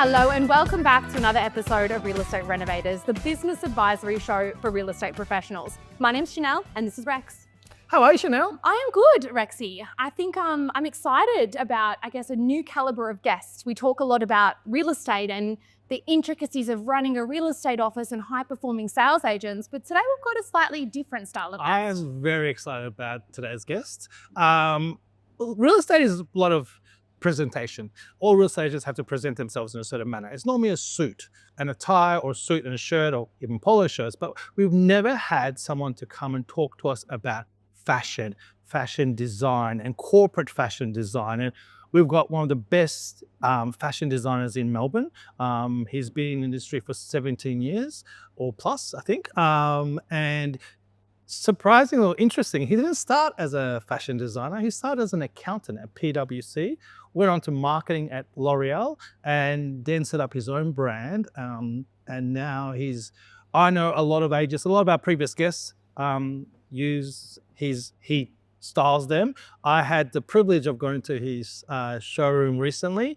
Hello and welcome back to another episode of Real Estate Renovators, the business advisory show for real estate professionals. My name's Chanel and this is Rex. How are you, Chanel? I am good, Rexy. I think I'm excited about, a new caliber of guests. We talk a lot about real estate and the intricacies of running a real estate office and high-performing sales agents, but today we've got a slightly different style of guest. I am very excited about today's guest. Real estate is a lot of presentation. All real estate agents have to present themselves in a certain manner. It's normally a suit and a tie, or a suit and a shirt, or even polo shirts, but we've never had someone to come and talk to us about fashion design and corporate fashion design. And we've got one of the best fashion designers in Melbourne. He's been in the industry for 17 years or plus, I think. And surprising or interesting, he didn't start as a fashion designer. He started as an accountant at PwC, went on to marketing at L'Oreal, and then set up his own brand. And now I know a lot of agents, a lot of our previous guests he styles them. I had the privilege of going to his showroom recently.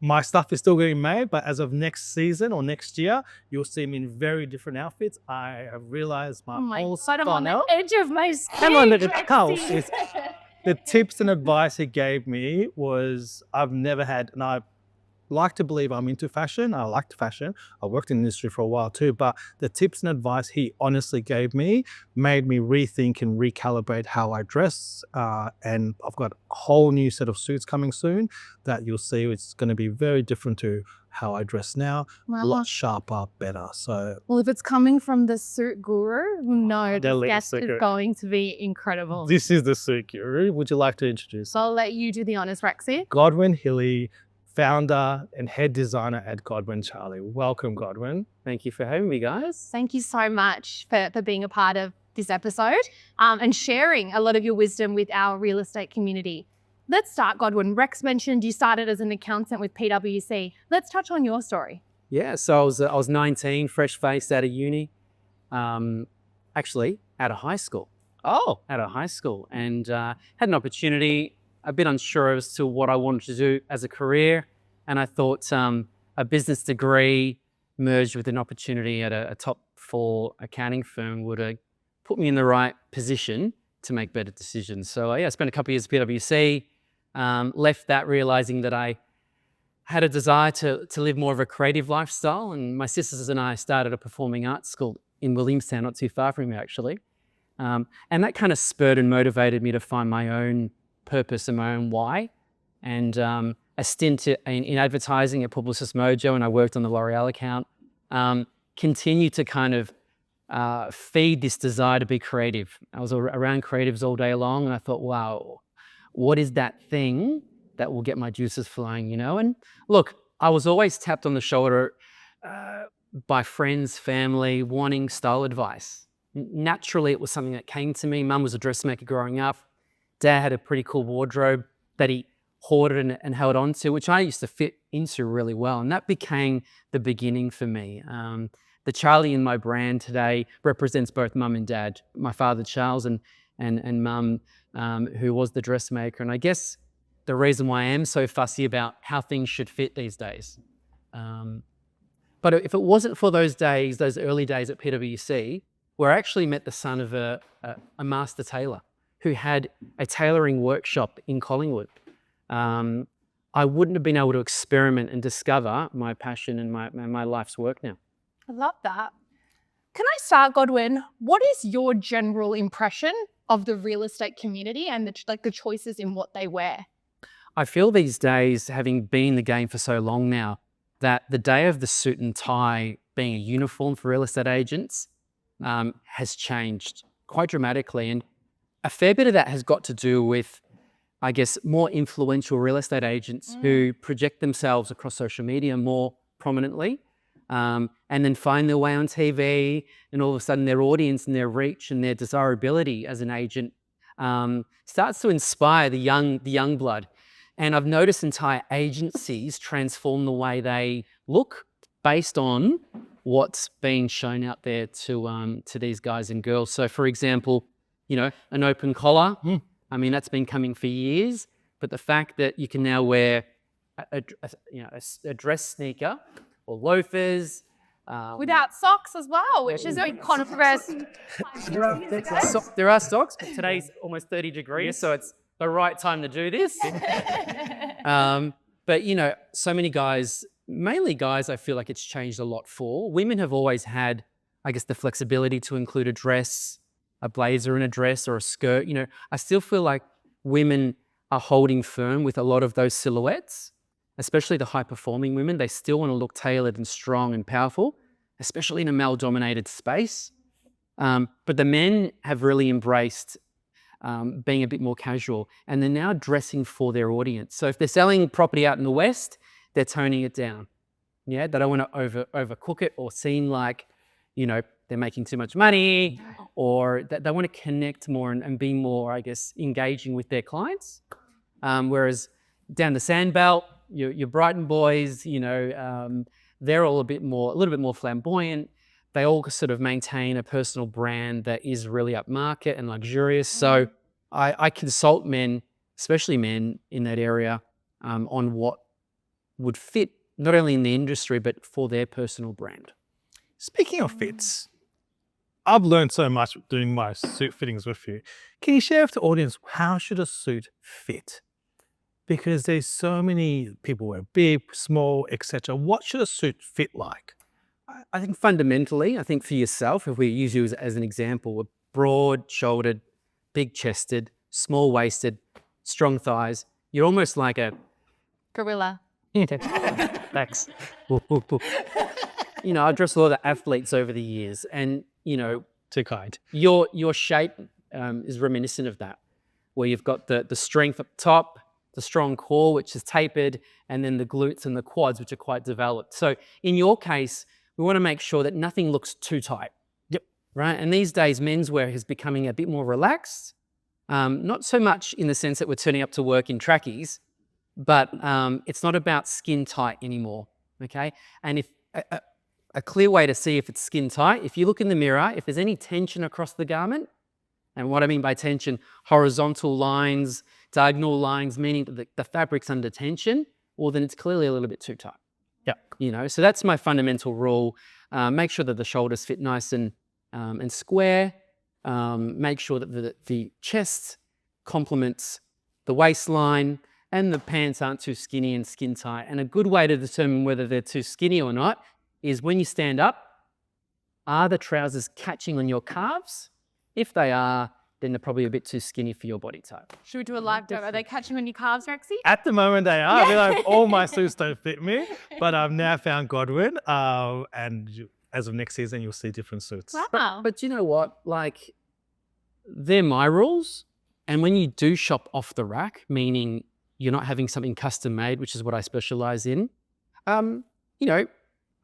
My stuff is still getting made, but as of next season or next year, you'll see me in very different outfits. I have realized my whole style. I'm on the edge of my skin. Come on, look at the house. The tips and advice he gave me was I've never had, and I like to believe I'm into fashion. I liked fashion. I worked in the industry for a while too, but the tips and advice he honestly gave me made me rethink and recalibrate how I dress. And I've got a whole new set of suits coming soon that you'll see. It's going to be very different to how I dress now. Wow. A lot sharper, better. Well, if it's coming from the suit guru, no, this guest is going to be incredible. This is the suit guru. Would you like to introduce? So I'll let you do the honors, Rexy. Godwin Hili, founder and head designer at Godwin Charlie. Welcome, Godwin. Thank you for having me, guys. Thank you so much for being a part of this episode and sharing a lot of your wisdom with our real estate community. Let's start, Godwin. Rex mentioned you started as an accountant with PwC. Let's touch on your story. Yeah, so I was 19, fresh-faced out of uni, actually out of high school. Out of high school, and had an opportunity, a bit unsure as to what I wanted to do as a career. And I thought a business degree merged with an opportunity at a top 4 accounting firm would put me in the right position to make better decisions. So I spent a couple of years at PwC, left that realizing that I had a desire to live more of a creative lifestyle. And my sisters and I started a performing arts school in Williamstown, not too far from here actually. And that kind of spurred and motivated me to find my own purpose and my own why. And a stint in advertising at Publicis Mojo, and I worked on the L'Oreal account, continued to kind of feed this desire to be creative. I was around creatives all day long, and I thought, wow, what is that thing that will get my juices flowing, And look, I was always tapped on the shoulder by friends, family, wanting style advice. Naturally, it was something that came to me. Mum was a dressmaker growing up. Dad had a pretty cool wardrobe that he hoarded and held on to, which I used to fit into really well. And that became the beginning for me. The Charlie in my brand today represents both mum and dad, my father, Charles, and mum, who was the dressmaker. And I guess the reason why I am so fussy about how things should fit these days. But if it wasn't for those days, those early days at PwC, where I actually met the son of a master tailor who had a tailoring workshop in Collingwood, I wouldn't have been able to experiment and discover my passion and my life's work now. I love that. Can I start, Godwin? What is your general impression of the real estate community and the choices in what they wear? I feel these days, having been in the game for so long now, that the day of the suit and tie being a uniform for real estate agents has changed quite dramatically. And a fair bit of that has got to do with, I guess, more influential real estate agents who project themselves across social media more prominently, and then find their way on TV, and all of a sudden their audience and their reach and their desirability as an agent starts to inspire the young blood. And I've noticed entire agencies transform the way they look based on what's being shown out there to these guys and girls. So for example, an open collar, I mean, that's been coming for years, but the fact that you can now wear a dress sneaker or loafers. Without socks as well, which is very controversial. There are socks, but today's almost 30 degrees, so it's the right time to do this. But, so many guys, mainly guys, I feel like it's changed a lot for. Women have always had, I guess, the flexibility to include a dress, a blazer and a dress, or a skirt. I still feel like women are holding firm with a lot of those silhouettes, especially the high-performing women. They still want to look tailored and strong and powerful, especially in a male-dominated space. But the men have really embraced being a bit more casual, and they're now dressing for their audience. So if they're selling property out in the West, they're toning it down. Yeah, they don't want to overcook it or seem like, they're making too much money, or that they want to connect more and be more, I guess, engaging with their clients. Whereas down the Sandbelt, your Brighton boys, they're all a little bit more flamboyant. They all sort of maintain a personal brand that is really upmarket and luxurious. So I consult men, especially men in that area, on what would fit not only in the industry, but for their personal brand. Speaking of fits, I've learned so much doing my suit fittings with you. Can you share with the audience, how should a suit fit? Because there's so many people wear big, small, etc. What should a suit fit like? I think fundamentally, for yourself, if we use you as an example, a broad-shouldered, big-chested, small-waisted, strong thighs, you're almost like a Gorilla. Thanks. I've dressed a lot of athletes over the years, and Too kind. your shape is reminiscent of that, where you've got the strength up top, the strong core, which is tapered, and then the glutes and the quads, which are quite developed. So in your case, we want to make sure that nothing looks too tight. Yep. Right. And these days, menswear is becoming a bit more relaxed. Not so much in the sense that we're turning up to work in trackies, but it's not about skin tight anymore. Okay. And if a clear way to see if it's skin tight, if you look in the mirror, if there's any tension across the garment, and what I mean by tension, horizontal lines, diagonal lines, meaning that the fabric's under tension, well, then it's clearly a little bit too tight. Yeah. So that's my fundamental rule. Make sure that the shoulders fit nice and square. Make sure that the chest complements the waistline, and the pants aren't too skinny and skin tight. And a good way to determine whether they're too skinny or not is when you stand up, are the trousers catching on your calves? If they are, then they're probably a bit too skinny for your body type. Should we do a live demo? Are they catching on your calves, Rexy? At the moment they are. I feel like all my suits don't fit me, but I've now found Godwin, and as of next season, you'll see different suits. Wow. But you know what? Like, they're my rules. And when you do shop off the rack, meaning you're not having something custom made, which is what I specialize in,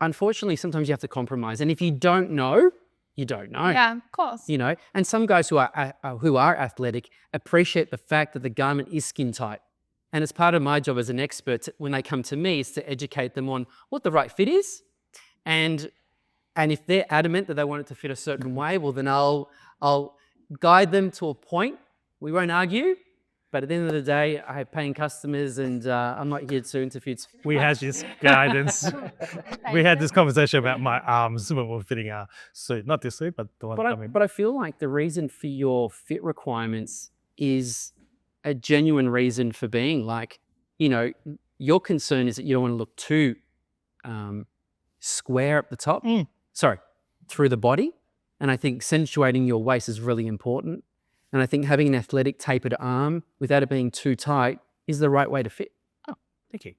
unfortunately, sometimes you have to compromise. And if you don't know, you don't know. Yeah, of course. And some guys who are athletic appreciate the fact that the garment is skin tight. And it's part of my job as an expert when they come to me is to educate them on what the right fit is. And if they're adamant that they want it to fit a certain way, well, then I'll guide them to a point. We won't argue. But at the end of the day, I have paying customers, and I'm not here to interfere. We had this guidance. We had this conversation about my arms when we were fitting our suit. Not this suit, but the one coming. But I feel like the reason for your fit requirements is a genuine reason for being. Like, your concern is that you don't want to look too square up the top. Through the body. And I think accentuating your waist is really important. And I think having an athletic tapered arm without it being too tight is the right way to fit. Oh, thank you.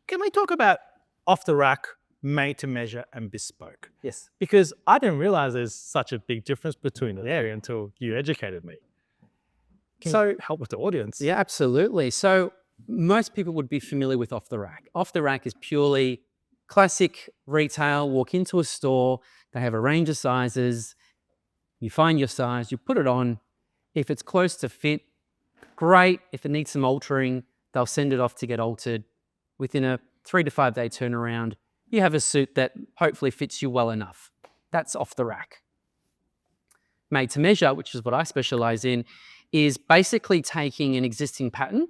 Can we talk about off the rack, made to measure and bespoke? Yes. Because I didn't realize there's such a big difference between the area until you educated me. Can you help with the audience? Yeah, absolutely. So most people would be familiar with off the rack. Off the rack is purely classic retail. Walk into a store, they have a range of sizes. You find your size, you put it on. If it's close to fit, great. If it needs some altering, they'll send it off to get altered. Within a 3 to 5 day turnaround, you have a suit that hopefully fits you well enough. That's off the rack. Made to measure, which is what I specialize in, is basically taking an existing pattern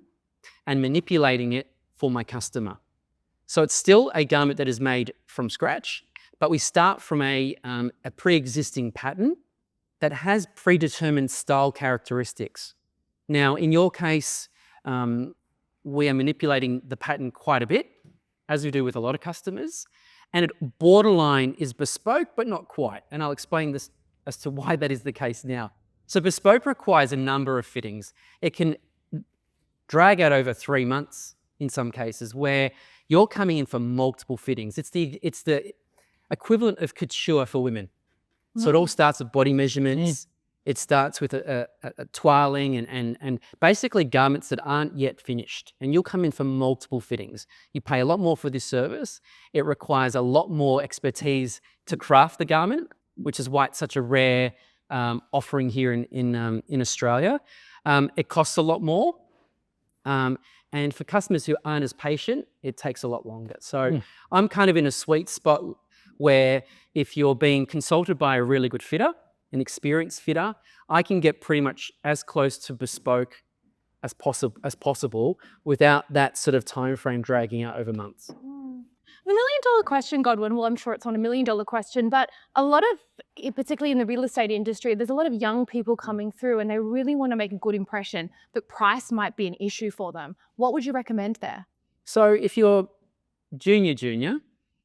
and manipulating it for my customer. So it's still a garment that is made from scratch, but we start from a pre-existing pattern that has predetermined style characteristics. Now, in your case, we are manipulating the pattern quite a bit, as we do with a lot of customers, and it borderline is bespoke, but not quite. And I'll explain this as to why that is the case now. So bespoke requires a number of fittings. It can drag out over 3 months in some cases, where you're coming in for multiple fittings. It's the equivalent of couture for women. So it all starts with body measurements. It starts with a toiling and basically garments that aren't yet finished. And you'll come in for multiple fittings. You pay a lot more for this service. It requires a lot more expertise to craft the garment, which is why it's such a rare offering here in Australia. It costs a lot more. And for customers who aren't as patient, it takes a lot longer. So I'm kind of in a sweet spot where if you're being consulted by a really good fitter, an experienced fitter, I can get pretty much as close to bespoke as possible without that sort of time frame dragging out over months. $1 million question, Godwin. Well, I'm sure it's not $1 million question, but a lot of, particularly in the real estate industry, there's a lot of young people coming through and they really want to make a good impression, but price might be an issue for them. What would you recommend there? So if you're junior,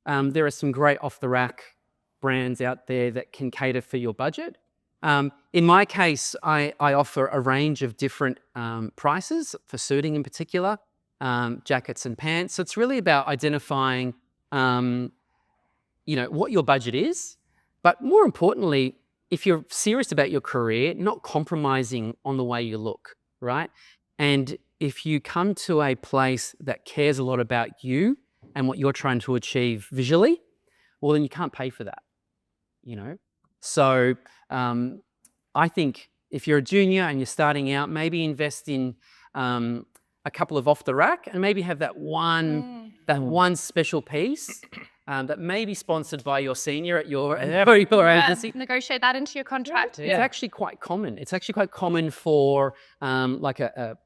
there are some great off-the-rack brands out there that can cater for your budget. In my case, I offer a range of different prices for suiting in particular, jackets and pants. So it's really about identifying what your budget is, but more importantly, if you're serious about your career, not compromising on the way you look, right? And if you come to a place that cares a lot about you and what you're trying to achieve visually, well, then you can't pay for that, So I think if you're a junior and you're starting out, maybe invest in a couple of off the rack and maybe have that one special piece that may be sponsored by your senior at your agency. Negotiate that into your contract. It's actually quite common. It's actually quite common for like a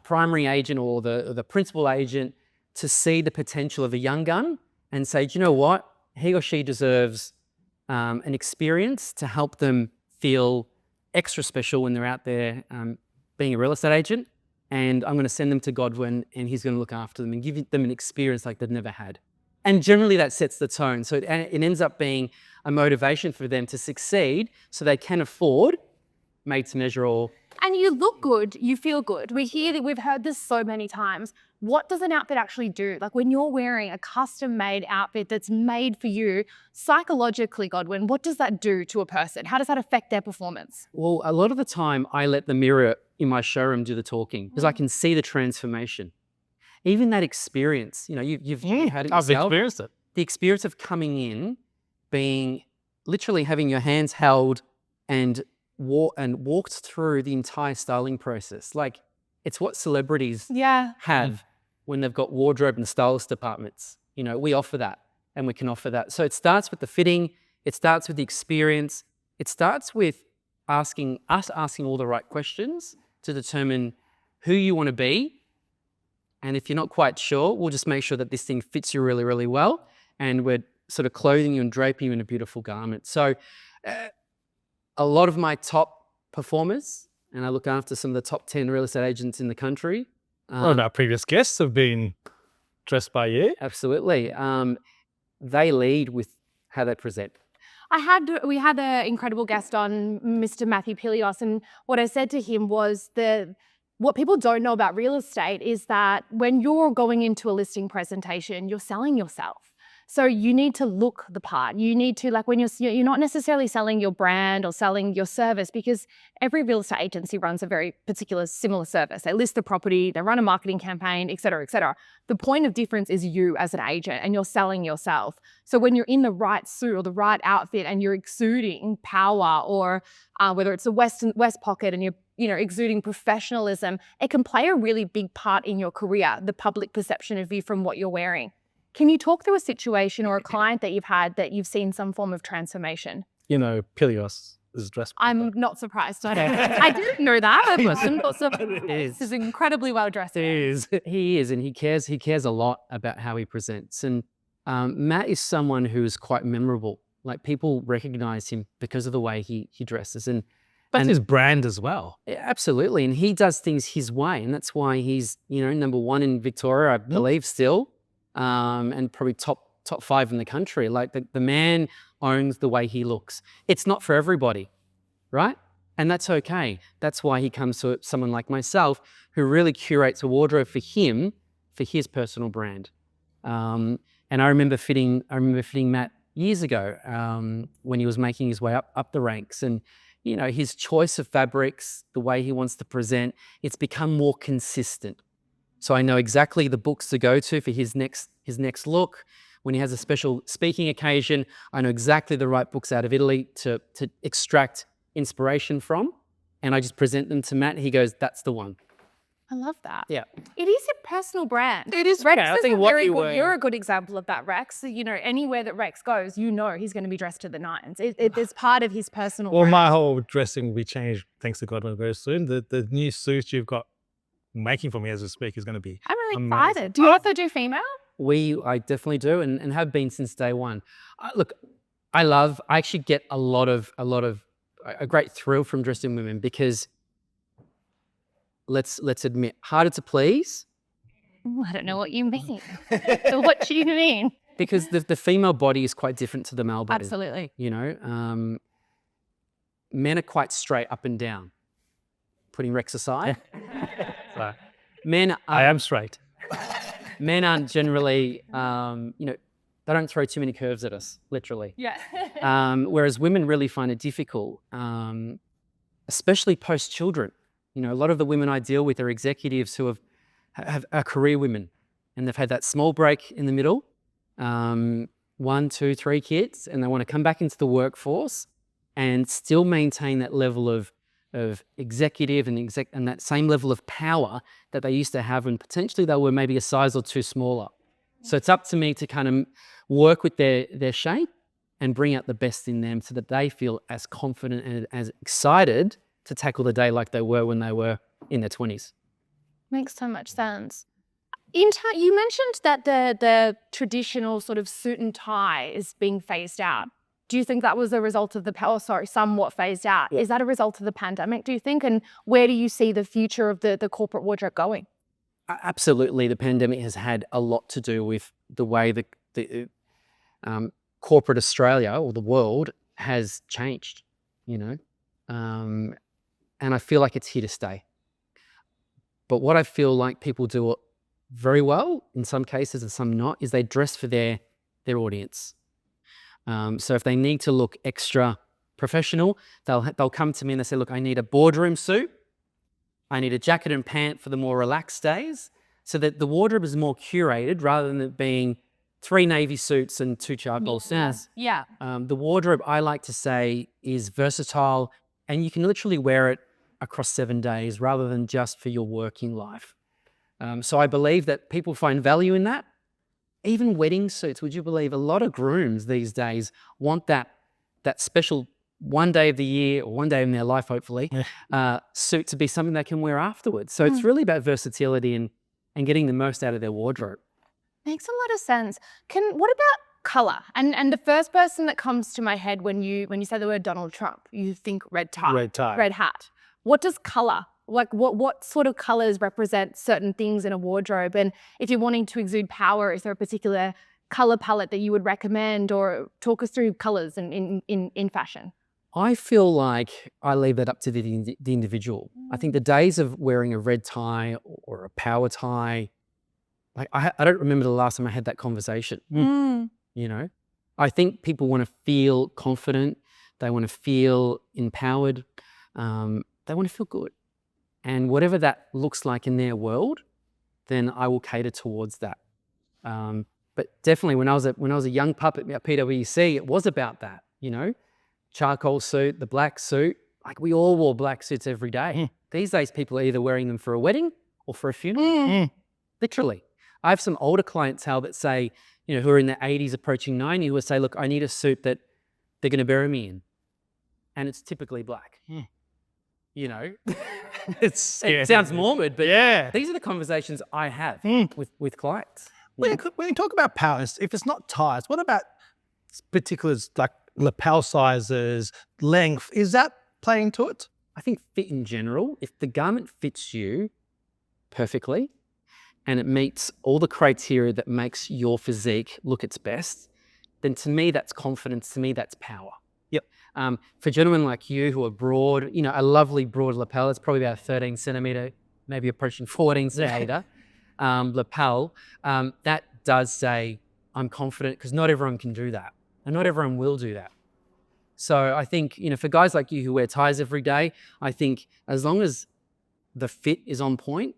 primary agent or the principal agent to see the potential of a young gun and say, do you know what? He or she deserves an experience to help them feel extra special when they're out there being a real estate agent. And I'm going to send them to Godwin and he's going to look after them and give them an experience like they've never had. And generally that sets the tone. So it ends up being a motivation for them to succeed so they can afford made to measure or... And you look good, you feel good. We've heard this so many times. What does an outfit actually do? Like when you're wearing a custom made outfit that's made for you, psychologically, Godwin, what does that do to a person? How does that affect their performance? Well, a lot of the time I let the mirror in my showroom do the talking because I can see the transformation. Even that experience, you've had it yourself. I've experienced it. The experience of coming in, literally having your hands held and walked through the entire styling process. Like it's what celebrities have when they've got wardrobe and stylist departments. We offer that and we can offer that. So it starts with the fitting. It starts with the experience. It starts with asking all the right questions to determine who you want to be. And if you're not quite sure, we'll just make sure that this thing fits you really, really well. And we're sort of clothing you and draping you in a beautiful garment. So a lot of my top performers, and I look after some of the top 10 real estate agents in the country. A lot of our previous guests have been dressed by you. Absolutely. They lead with how they present. We had an incredible guest on, Mr. Matthew Pilios, and what I said to him was what people don't know about real estate is that when you're going into a listing presentation, you're selling yourself. So you need to look the part. You need to, like when you're not necessarily selling your brand or selling your service, because every real estate agency runs a very particular similar service. They list the property, they run a marketing campaign, et cetera, et cetera. The point of difference is you as an agent and you're selling yourself. So when you're in the right suit or the right outfit and you're exuding power or whether it's a west pocket and you're exuding professionalism, it can play a really big part in your career, the public perception of you from what you're wearing. Can you talk through a situation or a client that you've had that you've seen some form of transformation? Pilios, is dressed. I'm not surprised. I didn't know that. I wasn't. It This is incredibly well dressed. He is, and he cares a lot about how he presents. And Matt is someone who is quite memorable. Like, people recognize him because of the way he dresses, and His brand as well. absolutely. And he does things his way, and that's why he's number one in Victoria, I believe, still, and probably top 5 in the country. Like, the man owns the way he looks. It's not for everybody, right? And that's okay. That's why he comes to someone like myself, who really curates a wardrobe for him, for his personal brand. And I remember fitting Matt years ago, when he was making his way up the ranks, and his choice of fabrics, the way he wants to present, it's become more consistent. So I know exactly the books to go to for his next look. When he has a special speaking occasion, I know exactly the right books out of Italy to extract inspiration from, and I just present them to Matt. He goes, "That's the one." I love that. Yeah. It is a personal brand. It is. Rex Yeah, I is think a what very you good, were- you're a good example of that, Rex. So, anywhere that Rex goes, he's going to be dressed to the nines. It's part of his personal Well, brand. my whole dressing will be changed thanks to Godwin very soon. The new suit you've got making for me as we speak is going to be I'm really amazing. excited. Do you also do female? I definitely do, and have been since day one. Look, I actually get a great thrill from dressing women, because let's admit, harder to please, I don't know what you mean. So what do you mean? because the female body is quite different to the male body. Absolutely. Men are quite straight up and down. Putting Rex aside, men I am straight. men aren't generally, they don't throw too many curves at us, literally. Yeah. Whereas women really find it difficult, especially post-children. A lot of the women I deal with are executives who are career women, and they've had that small break in the middle, 1, 2, 3 kids, and they want to come back into the workforce and still maintain that level of executive and that same level of power that they used to have when potentially they were maybe a size or 2 smaller. So it's up to me to kind of work with their shape and bring out the best in them, so that they feel as confident and as excited to tackle the day like they were when they were in their 20s. Makes so much sense. You mentioned that the traditional sort of suit and tie is being phased out. Do you think that was a result of somewhat phased out? Yeah. Is that a result of the pandemic, do you think? And where do you see the future of the corporate wardrobe going? Absolutely. The pandemic has had a lot to do with the way the corporate Australia, or the world, has changed, and I feel like it's here to stay. But what I feel like people do very well in some cases and some not is they dress for their audience. So if they need to look extra professional, they'll come to me and they say, "Look, I need a boardroom suit. I need a jacket and pant for the more relaxed days," so that the wardrobe is more curated rather than it being 3 navy suits and 2 charcoal suits. Yeah. The wardrobe, I like to say, is versatile, and you can literally wear it across 7 days rather than just for your working life. So I believe that people find value in that. Even wedding suits, would you believe, a lot of grooms these days want that special one day of the year, or one day in their life, hopefully, suit to be something they can wear afterwards. So it's really about versatility and getting the most out of their wardrobe. Makes a lot of sense. What about color? And the first person that comes to my head when you say the word Donald Trump, you think red tie, red hat. What does color, like what sort of colors represent certain things in a wardrobe? And if you're wanting to exude power, is there a particular color palette that you would recommend, or talk us through colors in fashion? I feel like I leave that up to the individual. I think the days of wearing a red tie or a power tie, like I don't remember the last time I had that conversation. I think people want to feel confident. They want to feel empowered. They want to feel good. And whatever that looks like in their world, then I will cater towards that. But definitely when I was a young pup at PwC, it was about that, charcoal suit, the black suit. Like, we all wore black suits every day. These days, people are either wearing them for a wedding or for a funeral. Literally. I have some older clientele that say, who are in their 80s approaching 90, who would say, "Look, I need a suit that they're going to bury me in." and it's typically black. You know, It's it sounds morbid, but yeah. these are the conversations I have with clients. When you talk about powers, if it's not ties, what about particulars like lapel sizes, length? Is that playing to it? I think fit in general, if the garment fits you perfectly and it meets all the criteria that makes your physique look its best, then to me, that's confidence. To me, that's power. Yep. For gentlemen like you who are broad, you know, a lovely broad lapel, it's probably about 13 centimeter, maybe approaching 14 centimeter lapel, that does say, I'm confident, because not everyone can do that. And not everyone will do that. So I think, you know, for guys like you who wear ties every day, I think as long as the fit is on point,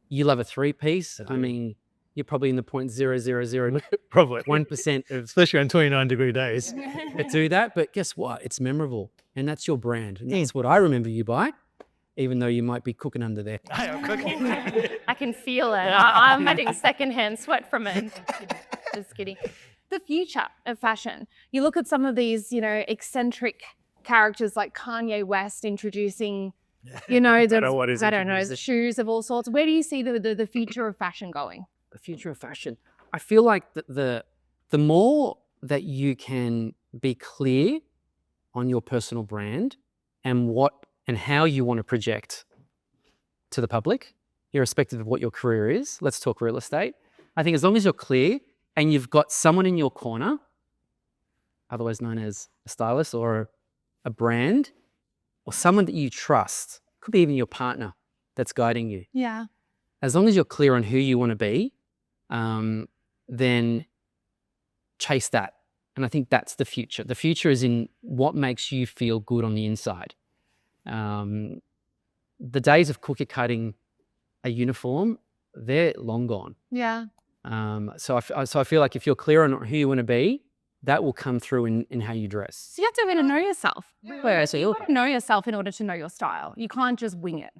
you love a three-piece. I mean, you're probably in the 0.000 Probably 1% of especially on 29-degree days. that do that. But guess what? It's memorable, and that's your brand, and that's what I remember you by, even though you might be cooking under there. I can feel it. I'm getting secondhand sweat from it. Just kidding. The future of fashion. You look at some of these, you know, eccentric characters like Kanye West introducing, you know, the shoes of all sorts. Where do you see the future of fashion going? The future of fashion. I feel like the more that you can be clear on your personal brand and what and how you want to project to the public, irrespective of what your career is. Let's talk real estate. I think as long as you're clear and you've got someone in your corner, otherwise known as a stylist or a brand, or someone that you trust, could be even your partner that's guiding you. Yeah. As long as you're clear on who you want to be, then chase that. And I think that's the future. The future is in what makes you feel good on the inside. The days of cookie cutting a uniform, they're long gone. Yeah. So I feel like if you're clear on who you want to be, that will come through in how you dress. So you have to really know yourself. Yeah, so You have to know yourself in order to know your style. You can't just wing it.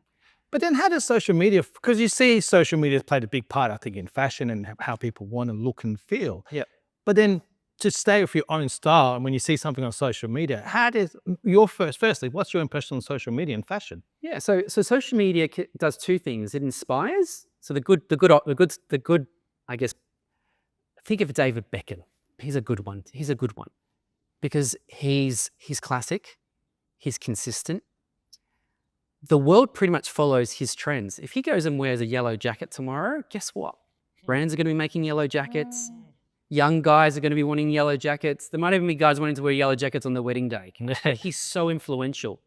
But then how does social media, because you see social media has played a big part, I think, in fashion and how people want to look and feel. Yeah. But then to stay with your own style, and when you see something on social media, how does your firstly, what's your impression on social media and fashion? Yeah, so social media does two things. It inspires. So the good, I guess, think of David Beckham. He's a good one. He's a good one because he's classic. He's consistent. The world pretty much follows his trends. If he goes and wears a yellow jacket tomorrow, guess what? Brands are going to be making yellow jackets. Young guys are going to be wanting yellow jackets. There might even be guys wanting to wear yellow jackets on their wedding day. He's so influential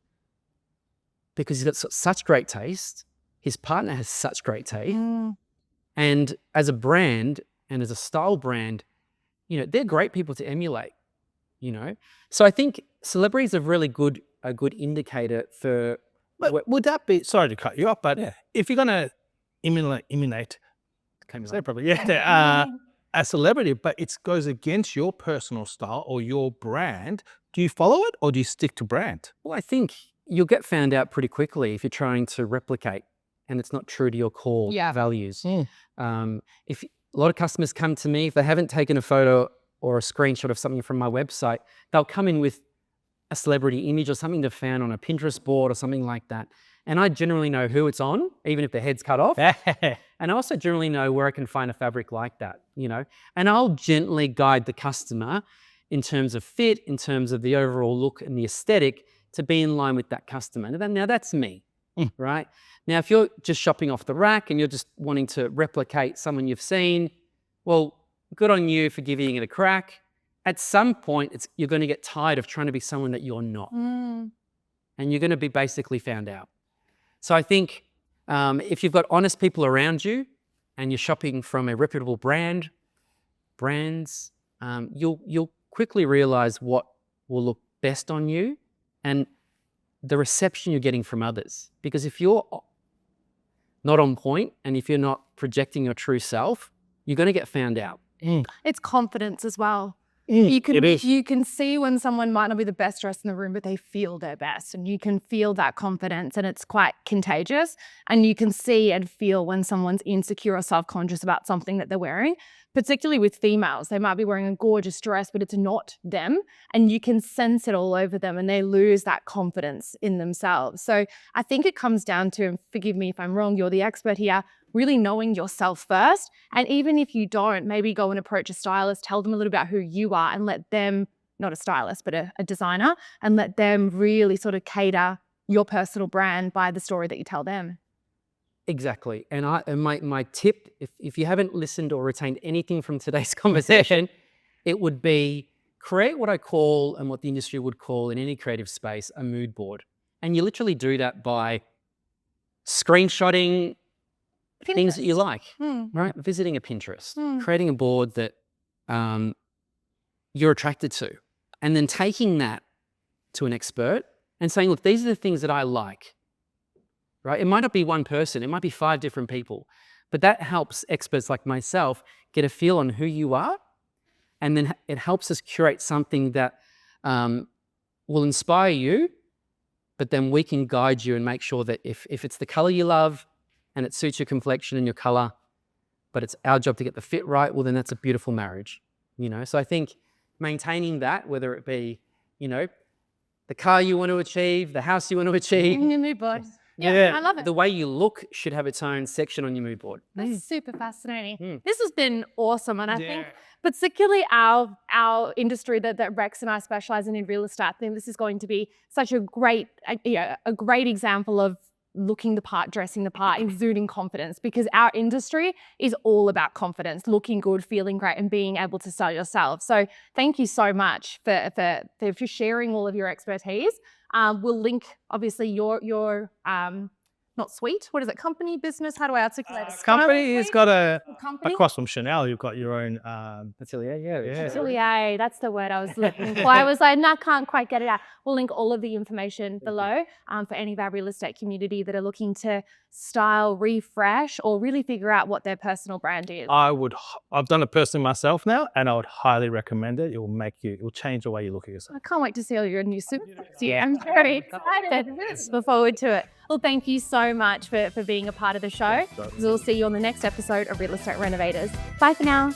because he's got such great taste. His partner has such great taste. And as a brand and as a style brand, you know, they're great people to emulate, you know? So I think celebrities are really a good indicator for... But would that be, sorry to cut you off, but if you're going to emulate a celebrity, but it goes against your personal style or your brand, do you follow it or do you stick to brand? Well, I think you'll get found out pretty quickly if you're trying to replicate and it's not true to your core values. If a lot of customers come to me, if they haven't taken a photo or a screenshot of something from my website, they'll come in with a celebrity image or something they found on a Pinterest board or something like that. And I generally know who it's on, even if the head's cut off. And I also generally know where I can find a fabric like that, you know. And I'll gently guide the customer in terms of fit, in terms of the overall look and the aesthetic to be in line with that customer. Now that's me, right? Now, if you're just shopping off the rack and you're just wanting to replicate someone you've seen, well, good on you for giving it a crack. At some point, you're going to get tired of trying to be someone that you're not. And you're going to be basically found out. So I think if you've got honest people around you and you're shopping from a reputable brands, you'll quickly realize what will look best on you and the reception you're getting from others. Because if you're not on point and if you're not projecting your true self, you're going to get found out. It's confidence as well. You can see when someone might not be the best dressed in the room, but they feel their best, and you can feel that confidence, and it's quite contagious. And you can see and feel when someone's insecure or self-conscious about something that they're wearing, particularly with females. They might be wearing a gorgeous dress, but it's not them, and you can sense it all over them, and they lose that confidence in themselves. So I think it comes down to, and forgive me if I'm wrong, you're the expert here, really knowing yourself first. And even if you don't, maybe go and approach a stylist, tell them a little about who you are, and let them, not a stylist, but a designer, and let them really sort of cater your personal brand by the story that you tell them. Exactly. And my tip, if you haven't listened or retained anything from today's conversation, it would be create what I call, and what the industry would call in any creative space, a mood board. And you literally do that by screenshotting things that you like, right? Visiting a Pinterest, creating a board that you're attracted to, and then taking that to an expert and saying, look, these are the things that I like, right? It might not be one person, it might be 5 different people, but that helps experts like myself get a feel on who you are. And then it helps us curate something that will inspire you, but then we can guide you and make sure that if it's the color you love, and it suits your complexion and your color, but it's our job to get the fit right, well, then that's a beautiful marriage, you know? So I think maintaining that, whether it be, you know, the car you want to achieve, the house you want to achieve. Your mood board. Yeah, I love it. The way you look should have its own section on your mood board. That's super fascinating. This has been awesome. And I think particularly our industry that Rex and I specialize in real estate, I think this is going to be such a great example of looking the part, dressing the part, exuding confidence, because our industry is all about confidence, looking good, feeling great, and being able to sell yourself. So thank you so much for sharing all of your expertise. We'll link obviously your not suite. What is it? Company, business? How do I articulate it? Company has got across from Chanel, you've got your own Atelier, yeah. Atelier, that's the word I was looking for. I was like, no, I can't quite get it out. We'll link all of the information below for any of our real estate community that are looking to style, refresh, or really figure out what their personal brand is. I've done it personally myself now, and I would highly recommend it. It will change the way you look at yourself. I can't wait to see all your new suits. Yeah, I'm very excited. Look forward to it. Well, thank you so much for being a part of the show. We'll see you on the next episode of Real Estate Renovators. Bye for now.